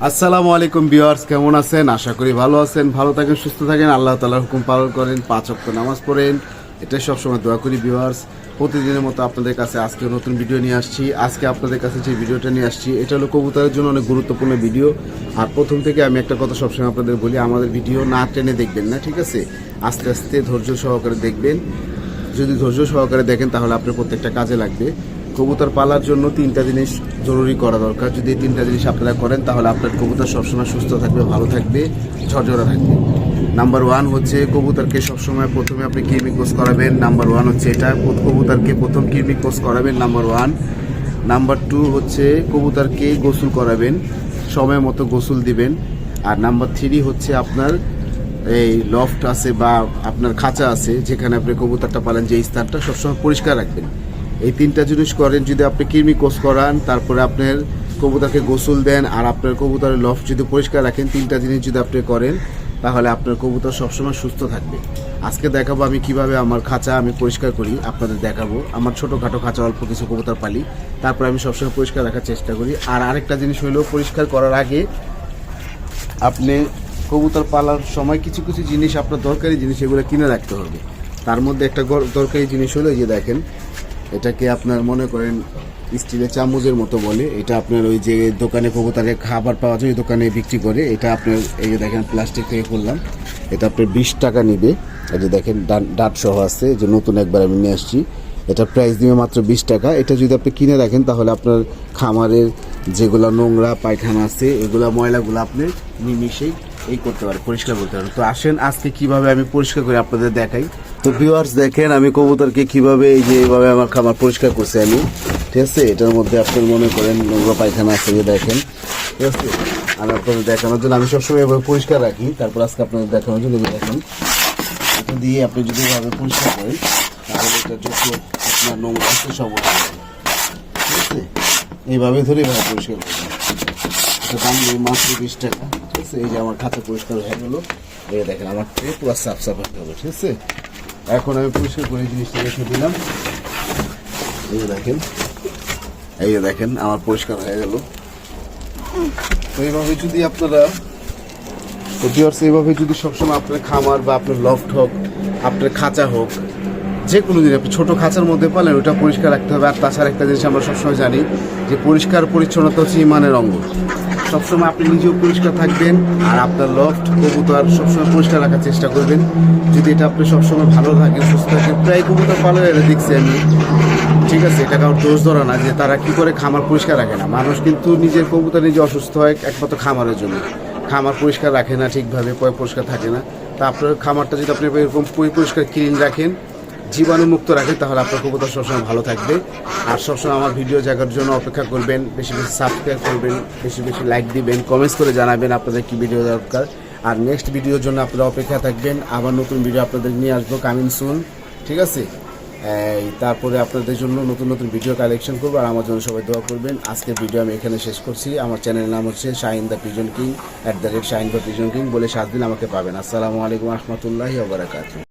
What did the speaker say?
আসসালামু আলাইকুম ভিউয়ার্স, কেমন আছেন? আশা করি ভালো আছেন। ভালো থাকেন, সুস্থ থাকেন, আল্লাহ তাআলার হুকুম পালন করেন, 5 ওয়াক্ত নামাজ পড়েন, এটা সবসময় দোয়া করি। ভিউয়ার্স, প্রতিদিনের মতো আপনাদের কাছে আজকে নতুন ভিডিও নিয়ে আসছি। আজকে আপনাদের কাছে যে ভিডিওটা নিয়ে আসছি এটা হলো কবুতরের জন্য অনেক গুরুত্বপূর্ণ ভিডিও। আর প্রথম থেকে আমি একটা কথা সবসময় আপনাদের বলি, আমাদের ভিডিও না টেনে দেখবেন না, ঠিক আছে? আস্তে আস্তে ধৈর্য সহকারে দেখবেন। যদি ধৈর্য সহকারে দেখেন তাহলে আপনার প্রত্যেকটা কাজে লাগবে। কবুতর পালার জন্য 3টা জিনিস জরুরি করা দরকার। যদি এই 3টা জিনিস আপনারা করেন তাহলে আপনার কবুতর সবসময় সুস্থ থাকবে, ভালো থাকবে, ঝরঝরা থাকবে। নাম্বার 1 হচ্ছে কবুতরকে সবসময় প্রথমে আপনি কৃমি কোর্স করাবেন। নাম্বার 1 হচ্ছে এটা, কবুতরকে প্রথম কৃমি কোর্স করাবেন, নাম্বার 1। নাম্বার 2 হচ্ছে কবুতরকে গোসল করাবেন, সময় মতো গোসল দিবেন। আর নাম্বার 3 হচ্ছে আপনার এই লফট আছে বা আপনার খাঁচা আছে যেখানে আপনি কবুতরটা পালেন, যে স্থানটা সবসময় পরিষ্কার রাখবেন। এই 3টা জিনিস করেন, যদি আপনি কৃমি কোর্স করান, তারপরে আপনার কবুতরকে গোসল দেন, আর আপনার কবুতরের লফট যদি পরিষ্কার রাখেন, 3টা জিনিস যদি আপনি করেন তাহলে আপনার কবুতর সবসময় সুস্থ থাকবে। আজকে দেখাবো আমি কিভাবে আমার খাঁচা আমি পরিষ্কার করি, আপনাদের দেখাবো। আমার ছোটোখাটো খাঁচা অল্প কিছু কবুতর পালি, তারপরে আমি সবসময় পরিষ্কার রাখার চেষ্টা করি। আর আরেকটা জিনিস হলো, পরিষ্কার করার আগে আপনি কবুতর পালার সময় কিছু কিছু জিনিস আপনার দরকারি জিনিস এগুলো কিনে রাখতে হবে। তার মধ্যে একটা দরকারি জিনিস হলো, এই যে দেখেন, এটাকে আপনার মনে করেন স্টিলের চামচের মতো বলে। এটা আপনার ওই যে দোকানে কবুতরের খাবার পাওয়া যায়, ওই দোকানে বিক্রি করে। এটা আপনার এই যে দেখেন প্লাস্টিক থেকে করলাম, এটা আপনার 20 টাকা নিবে। এই যে দেখেন ডাট সহ আছে, যে নতুন একবার আমি নিয়ে আসছি। এটা প্রাইস দিবে মাত্র 20 টাকা। এটা যদি আপনি কিনে রাখেন তাহলে আপনার খামারের যেগুলো নোংরা পায়খানা আছে, এগুলো ময়লাগুলো আপনি নিমিশেই করতে পারে, পরিষ্কার করতে পারে। তো আসেন আজকে কিভাবে আমি পরিষ্কার করে আপনাদের দেখাই। তো ভিউয়ার্স দেখেন আমি কবুতরকে কিভাবে এই যে এইভাবে আমার খামার পরিষ্কার করছি আমি, ঠিক আছে? এটার মধ্যে আপনার মনে করেন নোংরা পায়খানা আছে, যে দেখেন, ঠিক আছে? আমি আপনাদের দেখানোর জন্য আমি সবসময় এভাবে পরিষ্কার রাখি। তারপর আজকে আপনাদের দেখানোর জন্য দেখেন, এটা দিয়ে আপনি যদি এভাবে পরিষ্কার করেন তাহলে এটা যত আপনার নোংরা আছে সব উঠে যাবে, ঠিক আছে? এইভাবে ধরে এভাবে পরিষ্কার করবেন। এটা দাম দেবে মাত্র 20 টাকা, ঠিক আছে? এই যে আমার খাতা পরিষ্কার হয়ে গেল। এই দেখেন আমার ট্রে পুরো সাফ সাফ হতে হবে, ঠিক আছে? এখন আমি পরিষ্কার করে জিনিসটা রেখে দিলাম। এই যে দেখেন আমার পরিষ্কার হয়ে গেল। তো এইভাবে যদি আপনারা এইভাবে যদি সবসময় আপনার খামার বা আপনার লফট হোক, আপনার খাঁচা হোক, যে কোনো দিন আপনি ছোটো খাঁচার মধ্যে পালেন, ওটা পরিষ্কার রাখতে হবে। আর তাছাড়া একটা জিনিস আমরা সবসময় জানি যে পরিষ্কার পরিচ্ছন্নতা হচ্ছে ইমানের অঙ্গ। সবসময় আপনি নিজেও পরিষ্কার থাকবেন, আর আপনার লফট কবুতর সবসময় পরিষ্কার রাখার চেষ্টা করবেন। যদি এটা আপনি সবসময় ভালো থাকেন, সুস্থ থাকেন, প্রায় কবুতর পালন এটা দেখছি আমি, ঠিক আছে? এটা কারোর দোষ ধরা না যে তারা কি করে খামার পরিষ্কার রাখে না। মানুষ কিন্তু নিজের কবুতর নিজে অসুস্থ হয় একমাত্র খামারের জন্য। খামার পরিষ্কার রাখে না ঠিকভাবে, পরিষ্কার থাকে না। তা আপনার খামারটা যদি আপনি এরকম পরিষ্কার ক্লিন রাখেন, জীবাণুমুক্ত রাখেন, তাহলে আপনার কবুতর সবসময় ভালো থাকবে। আর সবসময় আমার ভিডিও দেখার জন্য অপেক্ষা করবেন, বেশি বেশি সাবস্ক্রাইব করবেন, বেশি বেশি লাইক দিবেন, কমেন্টস করে জানাবেন আপনাদের কি ভিডিও দরকার। আর নেক্সট ভিডিওর জন্য আপনারা অপেক্ষা থাকবেন। আবার নতুন ভিডিও আপনাদের নিয়ে আসবো, কামিং সুন, ঠিক আছে? তারপরে আপনাদের জন্য নতুন নতুন ভিডিও কালেকশন করবো। আর আমার জন্য সবাই দোয়া করবেন। আজকের ভিডিও আমি এখানে শেষ করছি। আমার চ্যানেলের নাম হচ্ছে Shahin the pigeon king, @Shahin the pigeon king বলে 7 দিন আমাকে পাবেন। আসসালামু আলাইকুম রহমতুল্লাহি ওয়া বারাকাতুহু।